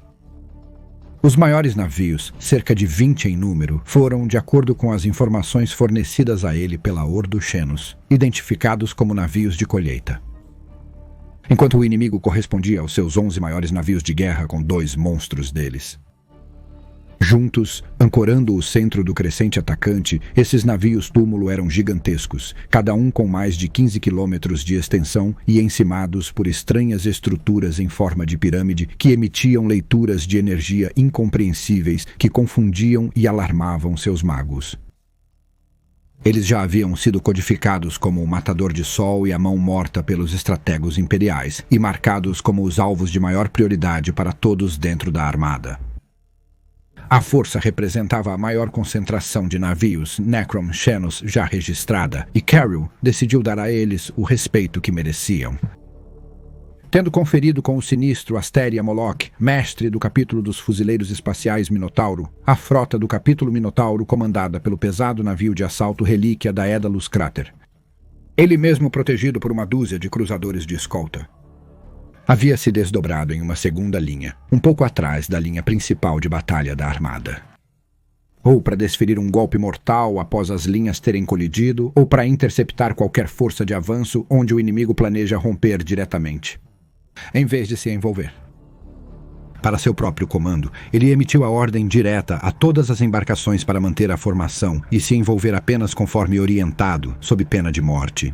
Os maiores navios, cerca de 20 em número, foram, de acordo com as informações fornecidas a ele pela Ordo Xenos, identificados como navios de colheita. Enquanto o inimigo correspondia aos seus 11 maiores navios de guerra com 2 monstros deles. Juntos, ancorando o centro do crescente atacante, esses navios túmulo eram gigantescos, cada um com mais de 15 quilômetros de extensão e encimados por estranhas estruturas em forma de pirâmide que emitiam leituras de energia incompreensíveis que confundiam e alarmavam seus magos. Eles já haviam sido codificados como o Matador de Sol e a Mão Morta pelos estrategos imperiais e marcados como os alvos de maior prioridade para todos dentro da armada. A força representava a maior concentração de navios Necron Xenos já registrada, e Carrill decidiu dar a eles o respeito que mereciam. Tendo conferido com o sinistro Asteria Moloch, mestre do capítulo dos fuzileiros espaciais Minotauro, a frota do capítulo Minotauro comandada pelo pesado navio de assalto Relíquia da Edalus Crater. Ele mesmo protegido por uma dúzia de cruzadores de escolta. Havia se desdobrado em uma segunda linha, um pouco atrás da linha principal de batalha da armada. Ou para desferir um golpe mortal após as linhas terem colidido, ou para interceptar qualquer força de avanço onde o inimigo planeja romper diretamente, em vez de se envolver. Para seu próprio comando, ele emitiu a ordem direta a todas as embarcações para manter a formação e se envolver apenas conforme orientado, sob pena de morte.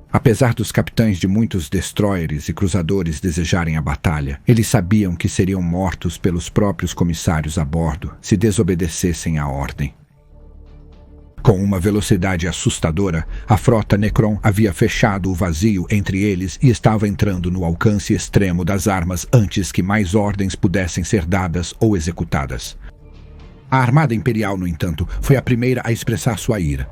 Apesar dos capitães de muitos destroyers e cruzadores desejarem a batalha, eles sabiam que seriam mortos pelos próprios comissários a bordo se desobedecessem à ordem. Com uma velocidade assustadora, a frota Necron havia fechado o vazio entre eles e estava entrando no alcance extremo das armas antes que mais ordens pudessem ser dadas ou executadas. A Armada Imperial, no entanto, foi a primeira a expressar sua ira.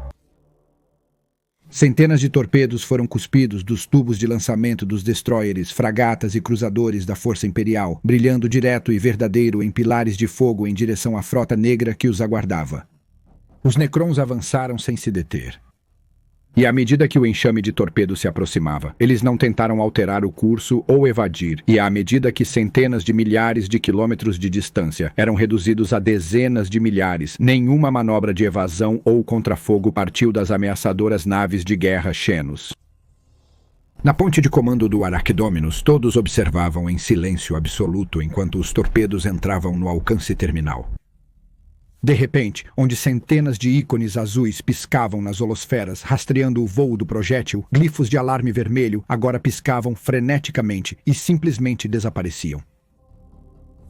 Centenas de torpedos foram cuspidos dos tubos de lançamento dos destroyers, fragatas e cruzadores da Força Imperial, brilhando direto e verdadeiro em pilares de fogo em direção à frota negra que os aguardava. Os Necrons avançaram sem se deter. E à medida que o enxame de torpedos se aproximava, eles não tentaram alterar o curso ou evadir, e à medida que centenas de milhares de quilômetros de distância eram reduzidos a dezenas de milhares, nenhuma manobra de evasão ou contrafogo partiu das ameaçadoras naves de guerra Xenos. Na ponte de comando do Arachdominus, todos observavam em silêncio absoluto enquanto os torpedos entravam no alcance terminal. De repente, onde centenas de ícones azuis piscavam nas holosferas, rastreando o voo do projétil, glifos de alarme vermelho agora piscavam freneticamente e simplesmente desapareciam.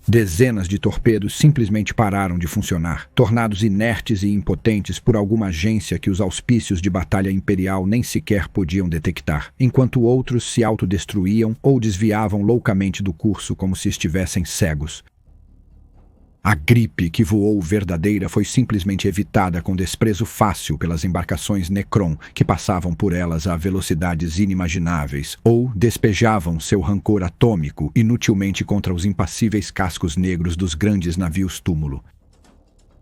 Dezenas de torpedos simplesmente pararam de funcionar, tornados inertes e impotentes por alguma agência que os auspícios de batalha imperial nem sequer podiam detectar, enquanto outros se autodestruíam ou desviavam loucamente do curso como se estivessem cegos. A gripe que voou verdadeira foi simplesmente evitada com desprezo fácil pelas embarcações Necron, que passavam por elas a velocidades inimagináveis, ou despejavam seu rancor atômico inutilmente contra os impassíveis cascos negros dos grandes navios túmulo.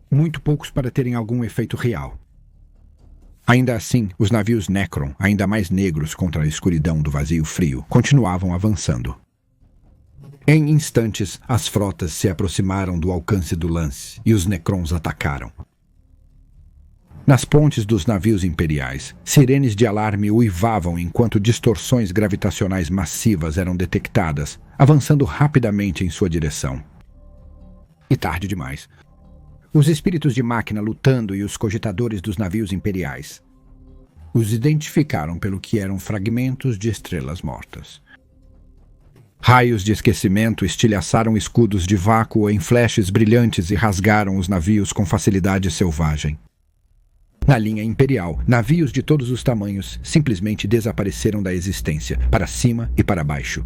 Muito poucos para terem algum efeito real. Ainda assim, os navios Necron, ainda mais negros contra a escuridão do vazio frio, continuavam avançando. Em instantes, as frotas se aproximaram do alcance do lance e os Necrons atacaram. Nas pontes dos navios imperiais, sirenes de alarme uivavam enquanto distorções gravitacionais massivas eram detectadas, avançando rapidamente em sua direção. E tarde demais. Os espíritos de máquina lutando e os cogitadores dos navios imperiais os identificaram pelo que eram fragmentos de estrelas mortas. Raios de esquecimento estilhaçaram escudos de vácuo em flashes brilhantes e rasgaram os navios com facilidade selvagem. Na linha imperial, navios de todos os tamanhos simplesmente desapareceram da existência, para cima e para baixo.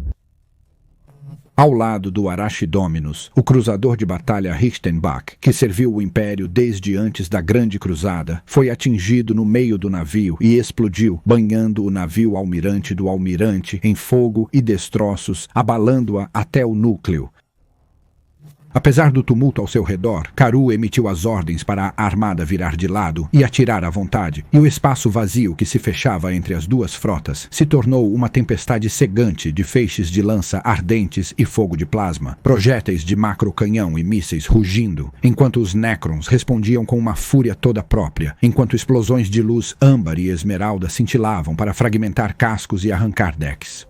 Ao lado do Arachdominus, o cruzador de batalha Richtenbach, que serviu o Império desde antes da Grande Cruzada, foi atingido no meio do navio e explodiu, banhando o navio almirante do almirante em fogo e destroços, abalando-a até o núcleo. Apesar do tumulto ao seu redor, Karu emitiu as ordens para a armada virar de lado e atirar à vontade, e o espaço vazio que se fechava entre as duas frotas se tornou uma tempestade cegante de feixes de lança ardentes e fogo de plasma, projéteis de macrocanhão e mísseis rugindo, enquanto os Necrons respondiam com uma fúria toda própria, enquanto explosões de luz âmbar e esmeralda cintilavam para fragmentar cascos e arrancar decks.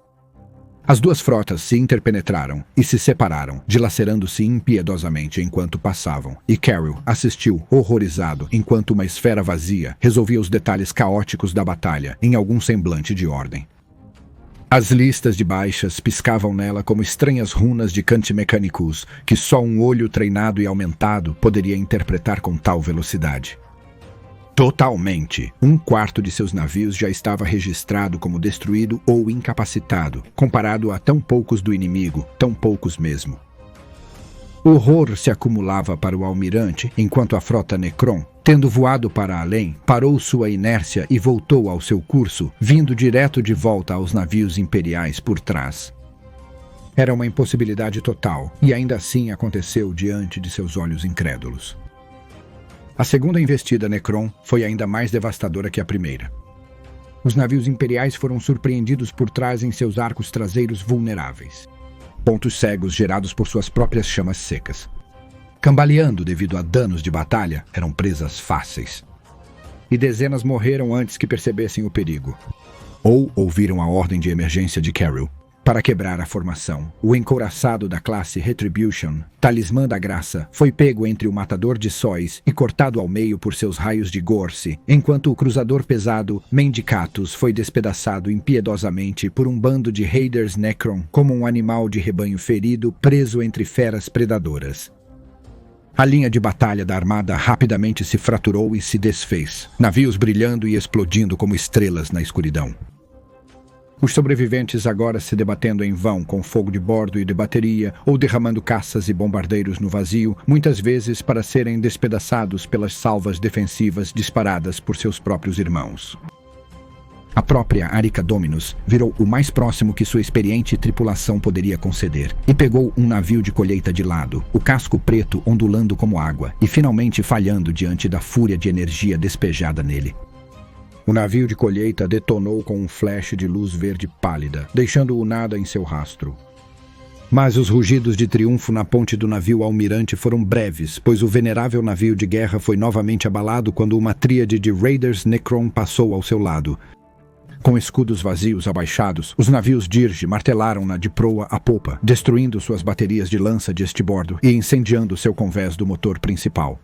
As duas frotas se interpenetraram e se separaram, dilacerando-se impiedosamente enquanto passavam, e Carol assistiu, horrorizado, enquanto uma esfera vazia resolvia os detalhes caóticos da batalha, em algum semblante de ordem. As listas de baixas piscavam nela como estranhas runas de Cante Mechanicus, que só um olho treinado e aumentado poderia interpretar com tal velocidade. Totalmente. 1/4 de seus navios já estava registrado como destruído ou incapacitado, comparado a tão poucos do inimigo, tão poucos mesmo. O horror se acumulava para o almirante, enquanto a frota Necron, tendo voado para além, parou sua inércia e voltou ao seu curso, vindo direto de volta aos navios imperiais por trás. Era uma impossibilidade total, e ainda assim aconteceu diante de seus olhos incrédulos. A segunda investida Necron foi ainda mais devastadora que a primeira. Os navios imperiais foram surpreendidos por trás em seus arcos traseiros vulneráveis. Pontos cegos gerados por suas próprias chamas secas. Cambaleando devido a danos de batalha, eram presas fáceis. E dezenas morreram antes que percebessem o perigo. Ou ouviram a ordem de emergência de Carol. Para quebrar a formação, o encouraçado da classe Retribution, Talismã da Graça, foi pego entre o matador de sóis e cortado ao meio por seus raios de Gorse, enquanto o cruzador pesado Mendicatus foi despedaçado impiedosamente por um bando de Raiders Necron como um animal de rebanho ferido preso entre feras predadoras. A linha de batalha da armada rapidamente se fraturou e se desfez, navios brilhando e explodindo como estrelas na escuridão. Os sobreviventes agora se debatendo em vão com fogo de bordo e de bateria, ou derramando caças e bombardeiros no vazio, muitas vezes para serem despedaçados pelas salvas defensivas disparadas por seus próprios irmãos. A própria Arica Dominus virou o mais próximo que sua experiente tripulação poderia conceder e pegou um navio de colheita de lado, o casco preto ondulando como água e finalmente falhando diante da fúria de energia despejada nele. O navio de colheita detonou com um flash de luz verde pálida, deixando-o nada em seu rastro. Mas os rugidos de triunfo na ponte do navio almirante foram breves, pois o venerável navio de guerra foi novamente abalado quando uma tríade de Raiders Necron passou ao seu lado. Com escudos vazios abaixados, os navios Dirge martelaram-na de proa a popa, destruindo suas baterias de lança de estibordo e incendiando seu convés do motor principal.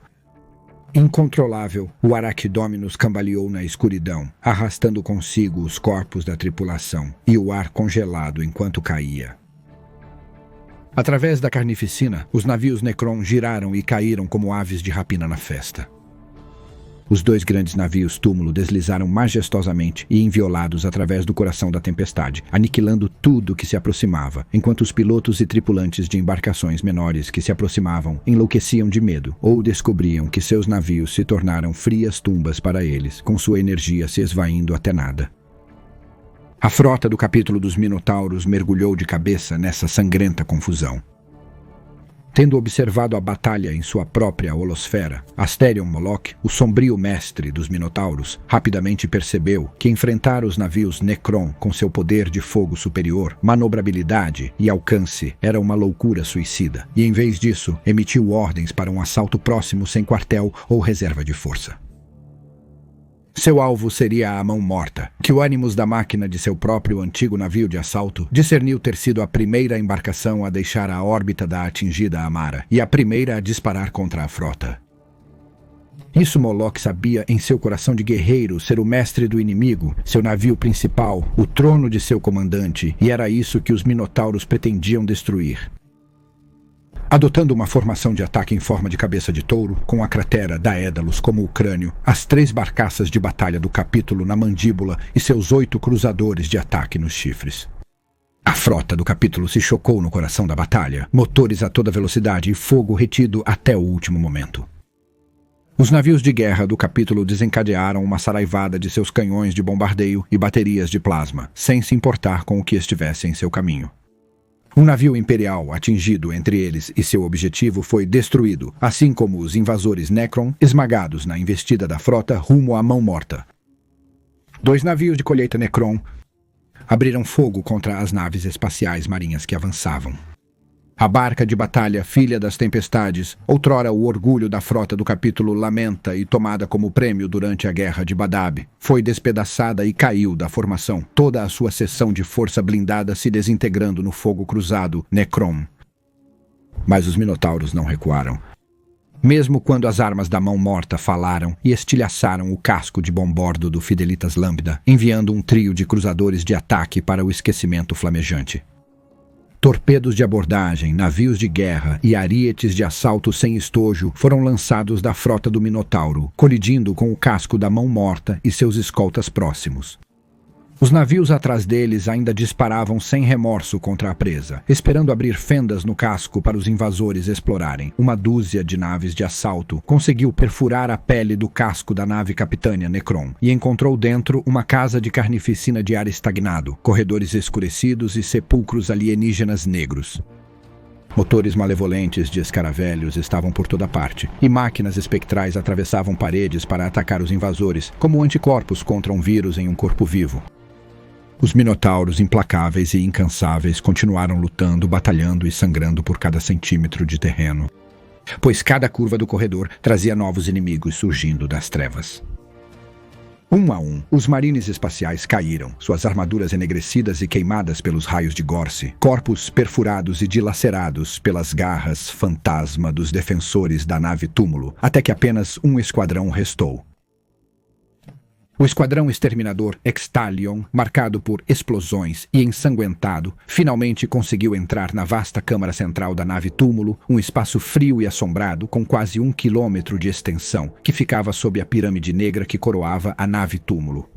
Incontrolável, o Arachdominus cambaleou na escuridão, arrastando consigo os corpos da tripulação e o ar congelado enquanto caía. Através da carnificina, os navios Necron giraram e caíram como aves de rapina na festa. Os dois grandes navios túmulo deslizaram majestosamente e inviolados através do coração da tempestade, aniquilando tudo que se aproximava, enquanto os pilotos e tripulantes de embarcações menores que se aproximavam enlouqueciam de medo ou descobriam que seus navios se tornaram frias tumbas para eles, com sua energia se esvaindo até nada. A frota do capítulo dos Minotauros mergulhou de cabeça nessa sangrenta confusão. Tendo observado a batalha em sua própria holosfera, Asterion Moloch, o sombrio mestre dos Minotauros, rapidamente percebeu que enfrentar os navios Necron com seu poder de fogo superior, manobrabilidade e alcance era uma loucura suicida, e em vez disso, emitiu ordens para um assalto próximo sem quartel ou reserva de força. Seu alvo seria a Mão Morta, que o ânimos da máquina de seu próprio antigo navio de assalto discerniu ter sido a primeira embarcação a deixar a órbita da atingida Amara e a primeira a disparar contra a frota. Isso Moloch sabia em seu coração de guerreiro ser o mestre do inimigo, seu navio principal, o trono de seu comandante, e era isso que os Minotauros pretendiam destruir. Adotando uma formação de ataque em forma de cabeça de touro, com a cratera Daedalus como o crânio, as 3 barcaças de batalha do capítulo na mandíbula e seus 8 cruzadores de ataque nos chifres. A frota do capítulo se chocou no coração da batalha, motores a toda velocidade e fogo retido até o último momento. Os navios de guerra do capítulo desencadearam uma saraivada de seus canhões de bombardeio e baterias de plasma, sem se importar com o que estivesse em seu caminho. Um navio imperial atingido entre eles e seu objetivo foi destruído, assim como os invasores Necron esmagados na investida da frota rumo à Mão Morta. 2 navios de colheita Necron abriram fogo contra as naves espaciais marinhas que avançavam. A barca de batalha Filha das Tempestades, outrora o orgulho da frota do capítulo Lamenta e tomada como prêmio durante a Guerra de Badab, foi despedaçada e caiu da formação, toda a sua seção de força blindada se desintegrando no fogo cruzado Necron. Mas os Minotauros não recuaram. Mesmo quando as armas da Mão Morta falaram e estilhaçaram o casco de bombordo do Fidelitas Lambda, enviando um trio de cruzadores de ataque para o esquecimento flamejante. Torpedos de abordagem, navios de guerra e arietes de assalto sem estojo foram lançados da frota do Minotauro, colidindo com o casco da Mão Morta e seus escoltas próximos. Os navios atrás deles ainda disparavam sem remorso contra a presa, esperando abrir fendas no casco para os invasores explorarem. Uma dúzia de naves de assalto conseguiu perfurar a pele do casco da nave capitânia Necron e encontrou dentro uma casa de carnificina de ar estagnado, corredores escurecidos e sepulcros alienígenas negros. Motores malevolentes de escaravelhos estavam por toda parte, e máquinas espectrais atravessavam paredes para atacar os invasores, como anticorpos contra um vírus em um corpo vivo. Os Minotauros implacáveis e incansáveis continuaram lutando, batalhando e sangrando por cada centímetro de terreno, pois cada curva do corredor trazia novos inimigos surgindo das trevas. Um a um, os marines espaciais caíram, suas armaduras enegrecidas e queimadas pelos raios de Gorse, corpos perfurados e dilacerados pelas garras fantasma dos defensores da nave túmulo, até que apenas um esquadrão restou. O esquadrão exterminador Extalion, marcado por explosões e ensanguentado, finalmente conseguiu entrar na vasta câmara central da nave túmulo, um espaço frio e assombrado com quase 1 quilômetro de extensão, que ficava sob a pirâmide negra que coroava a nave túmulo.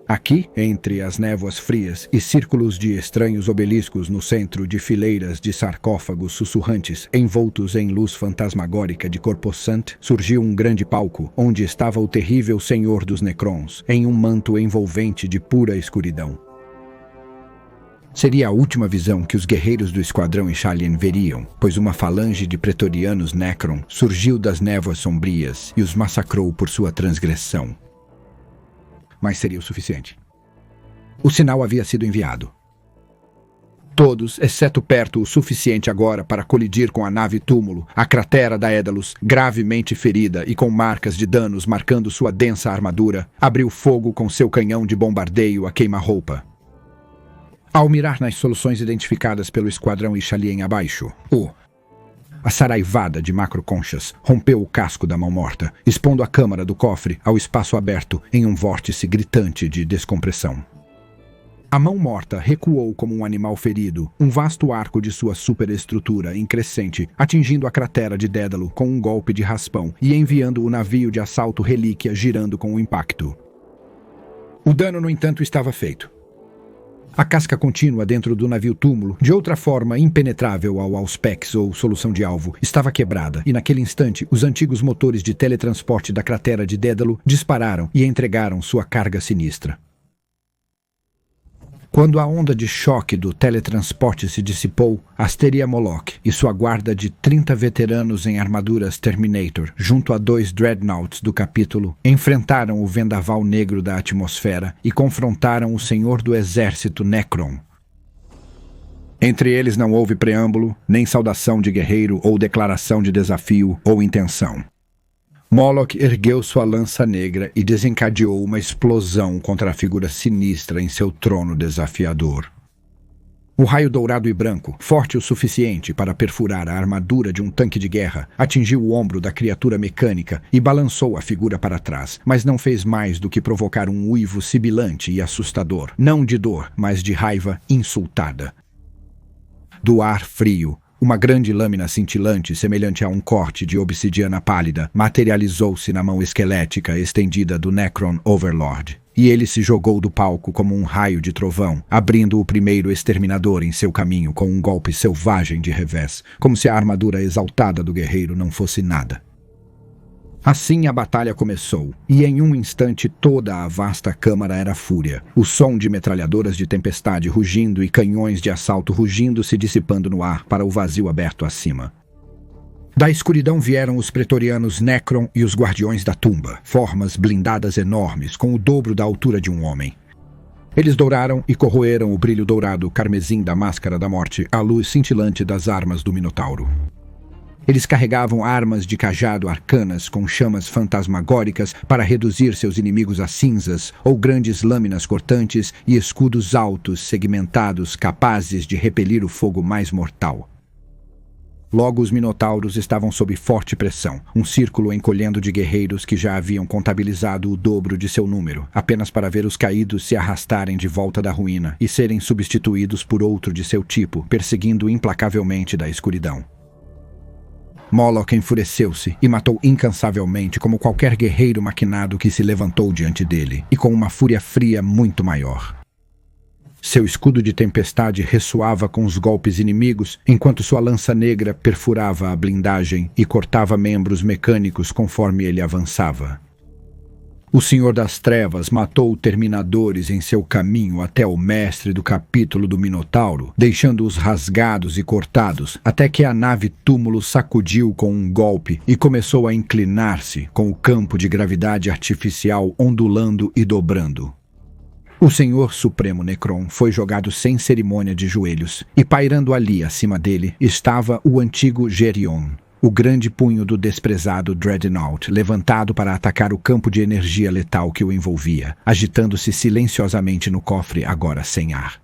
Aqui, entre as névoas frias e círculos de estranhos obeliscos no centro de fileiras de sarcófagos sussurrantes, envoltos em luz fantasmagórica de cor possante, surgiu um grande palco, onde estava o terrível senhor dos Necrons, em um manto envolvente de pura escuridão. Seria a última visão que os guerreiros do Esquadrão Ixalian veriam, pois uma falange de pretorianos Necron surgiu das névoas sombrias e os massacrou por sua transgressão. Mas seria o suficiente. O sinal havia sido enviado. Todos, exceto perto o suficiente agora para colidir com a nave túmulo, a cratera da Aedalus, gravemente ferida e com marcas de danos marcando sua densa armadura, abriu fogo com seu canhão de bombardeio a queima-roupa. Ao mirar nas soluções identificadas pelo Esquadrão Ixalian abaixo, a saraivada de macroconchas rompeu o casco da mão morta, expondo a câmara do cofre ao espaço aberto em um vórtice gritante de descompressão. A mão morta recuou como um animal ferido, um vasto arco de sua superestrutura em crescente, atingindo a cratera de Dédalo com um golpe de raspão e enviando o navio de assalto Relíquia girando com o impacto. O dano, no entanto, estava feito. A casca contínua dentro do navio túmulo, de outra forma impenetrável ao Auspex ou solução de alvo, estava quebrada, e naquele instante os antigos motores de teletransporte da cratera de Dédalo dispararam e entregaram sua carga sinistra. Quando a onda de choque do teletransporte se dissipou, Asteria Moloch e sua guarda de 30 veteranos em armaduras Terminator, junto a 2 Dreadnoughts do capítulo, enfrentaram o vendaval negro da atmosfera e confrontaram o senhor do exército Necron. Entre eles não houve preâmbulo, nem saudação de guerreiro ou declaração de desafio ou intenção. Moloch ergueu sua lança negra e desencadeou uma explosão contra a figura sinistra em seu trono desafiador. O raio dourado e branco, forte o suficiente para perfurar a armadura de um tanque de guerra, atingiu o ombro da criatura mecânica e balançou a figura para trás, mas não fez mais do que provocar um uivo sibilante e assustador, não de dor, mas de raiva insultada. Do ar frio, uma grande lâmina cintilante, semelhante a um corte de obsidiana pálida, materializou-se na mão esquelética estendida do Necron Overlord, e ele se jogou do palco como um raio de trovão, abrindo o primeiro exterminador em seu caminho com um golpe selvagem de revés, como se a armadura exaltada do guerreiro não fosse nada. Assim a batalha começou, e em um instante toda a vasta câmara era fúria. O som de metralhadoras de tempestade rugindo e canhões de assalto rugindo se dissipando no ar para o vazio aberto acima. Da escuridão vieram os pretorianos Necron e os guardiões da tumba, formas blindadas enormes, com o dobro da altura de um homem. Eles douraram e corroeram o brilho dourado carmesim da máscara da morte à luz cintilante das armas do Minotauro. Eles carregavam armas de cajado arcanas com chamas fantasmagóricas para reduzir seus inimigos a cinzas, ou grandes lâminas cortantes e escudos altos segmentados capazes de repelir o fogo mais mortal. Logo os minotauros estavam sob forte pressão, um círculo encolhendo de guerreiros que já haviam contabilizado o dobro de seu número, apenas para ver os caídos se arrastarem de volta da ruína e serem substituídos por outro de seu tipo, perseguindo implacavelmente da escuridão. Moloch enfureceu-se e matou incansavelmente como qualquer guerreiro maquinado que se levantou diante dele, e com uma fúria fria muito maior. Seu escudo de tempestade ressoava com os golpes inimigos, enquanto sua lança negra perfurava a blindagem e cortava membros mecânicos conforme ele avançava. O Senhor das Trevas matou terminadores em seu caminho até o mestre do capítulo do Minotauro, deixando-os rasgados e cortados, até que a nave túmulo sacudiu com um golpe e começou a inclinar-se, com o campo de gravidade artificial ondulando e dobrando. O Senhor Supremo Necron foi jogado sem cerimônia de joelhos, e pairando ali acima dele estava o antigo Geryon, o grande punho do desprezado Dreadnought, levantado para atacar o campo de energia letal que o envolvia, agitando-se silenciosamente no cofre agora sem ar.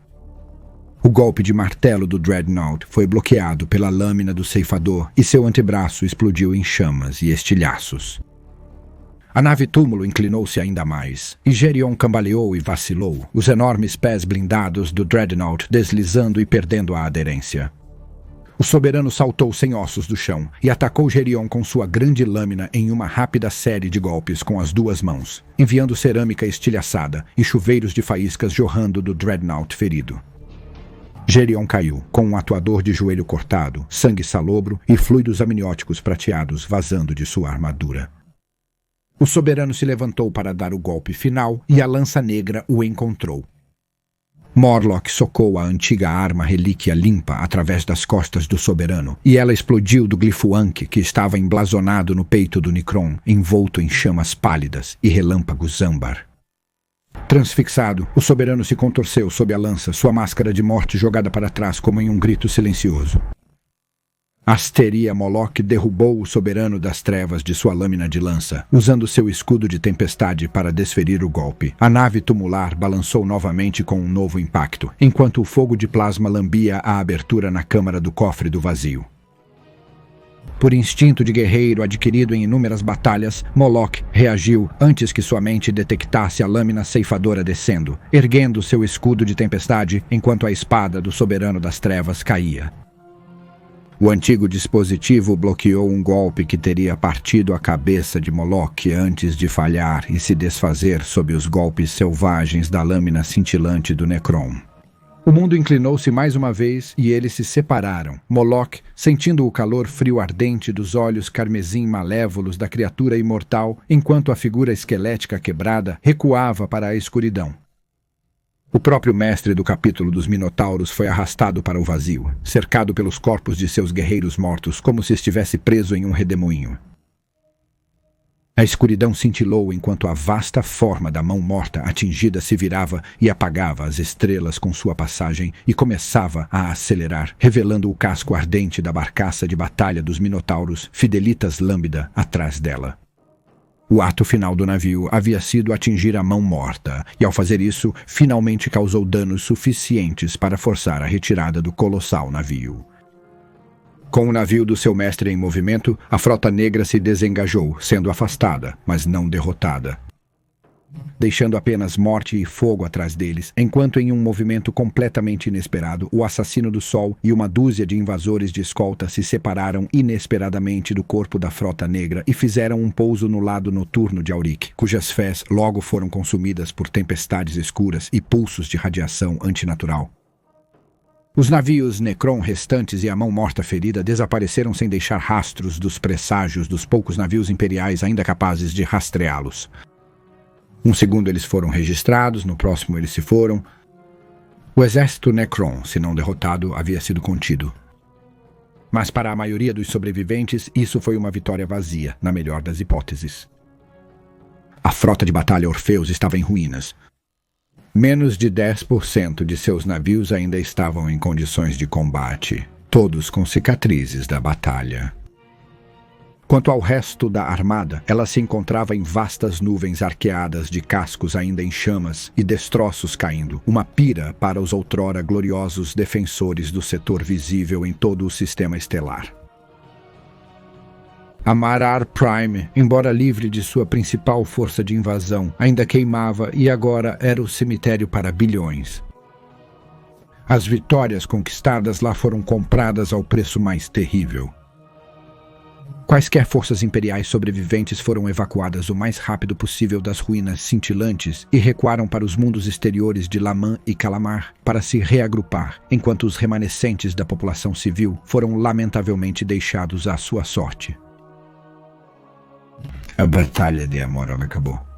O golpe de martelo do Dreadnought foi bloqueado pela lâmina do ceifador e seu antebraço explodiu em chamas e estilhaços. A nave túmulo inclinou-se ainda mais, e Geryon cambaleou e vacilou, os enormes pés blindados do Dreadnought deslizando e perdendo a aderência. O soberano saltou sem ossos do chão e atacou Gerion com sua grande lâmina em uma rápida série de golpes com as duas mãos, enviando cerâmica estilhaçada e chuveiros de faíscas jorrando do Dreadnought ferido. Gerion caiu, com um atuador de joelho cortado, sangue salobro e fluidos amnióticos prateados vazando de sua armadura. O soberano se levantou para dar o golpe final e a lança negra o encontrou. Morlock socou a antiga arma relíquia limpa através das costas do soberano, e ela explodiu do glifo Ankh que estava emblasonado no peito do Necron, envolto em chamas pálidas e relâmpagos âmbar. Transfixado, o soberano se contorceu sob a lança, sua máscara de morte jogada para trás como em um grito silencioso. Asteria Moloch derrubou o soberano das trevas de sua lâmina de lança, usando seu escudo de tempestade para desferir o golpe. A nave tumular balançou novamente com um novo impacto, enquanto o fogo de plasma lambia a abertura na câmara do cofre do vazio. Por instinto de guerreiro adquirido em inúmeras batalhas, Moloch reagiu antes que sua mente detectasse a lâmina ceifadora descendo, erguendo seu escudo de tempestade enquanto a espada do soberano das trevas caía. O antigo dispositivo bloqueou um golpe que teria partido a cabeça de Moloch antes de falhar e se desfazer sob os golpes selvagens da lâmina cintilante do Necron. O mundo inclinou-se mais uma vez e eles se separaram. Moloch, sentindo o calor frio ardente dos olhos carmesim malévolos da criatura imortal, enquanto a figura esquelética quebrada recuava para a escuridão. O próprio mestre do capítulo dos Minotauros foi arrastado para o vazio, cercado pelos corpos de seus guerreiros mortos, como se estivesse preso em um redemoinho. A escuridão cintilou enquanto a vasta forma da mão morta atingida se virava e apagava as estrelas com sua passagem e começava a acelerar, revelando o casco ardente da barcaça de batalha dos Minotauros, Fidelitas Lambda, atrás dela. O ato final do navio havia sido atingir a mão morta, e ao fazer isso, finalmente causou danos suficientes para forçar a retirada do colossal navio. Com o navio do seu mestre em movimento, a frota negra se desengajou, sendo afastada, mas não derrotada, deixando apenas morte e fogo atrás deles, enquanto em um movimento completamente inesperado, o assassino do Sol e uma dúzia de invasores de escolta se separaram inesperadamente do corpo da frota negra e fizeram um pouso no lado noturno de Auric, cujas fés logo foram consumidas por tempestades escuras e pulsos de radiação antinatural. Os navios Necron restantes e a mão morta ferida desapareceram sem deixar rastros dos presságios dos poucos navios imperiais ainda capazes de rastreá-los. Um segundo eles foram registrados, no próximo eles se foram. O exército Necron, se não derrotado, havia sido contido. Mas para a maioria dos sobreviventes, isso foi uma vitória vazia, na melhor das hipóteses. A frota de batalha Orfeus estava em ruínas. Menos de 10% de seus navios ainda estavam em condições de combate, todos com cicatrizes da batalha. Quanto ao resto da armada, ela se encontrava em vastas nuvens arqueadas de cascos ainda em chamas e destroços caindo, uma pira para os outrora gloriosos defensores do setor visível em todo o sistema estelar. A Marar Prime, embora livre de sua principal força de invasão, ainda queimava e agora era o cemitério para bilhões. As vitórias conquistadas lá foram compradas ao preço mais terrível. Quaisquer forças imperiais sobreviventes foram evacuadas o mais rápido possível das ruínas cintilantes e recuaram para os mundos exteriores de Laman e Calamar para se reagrupar, enquanto os remanescentes da população civil foram lamentavelmente deixados à sua sorte. A Batalha de Amorov acabou.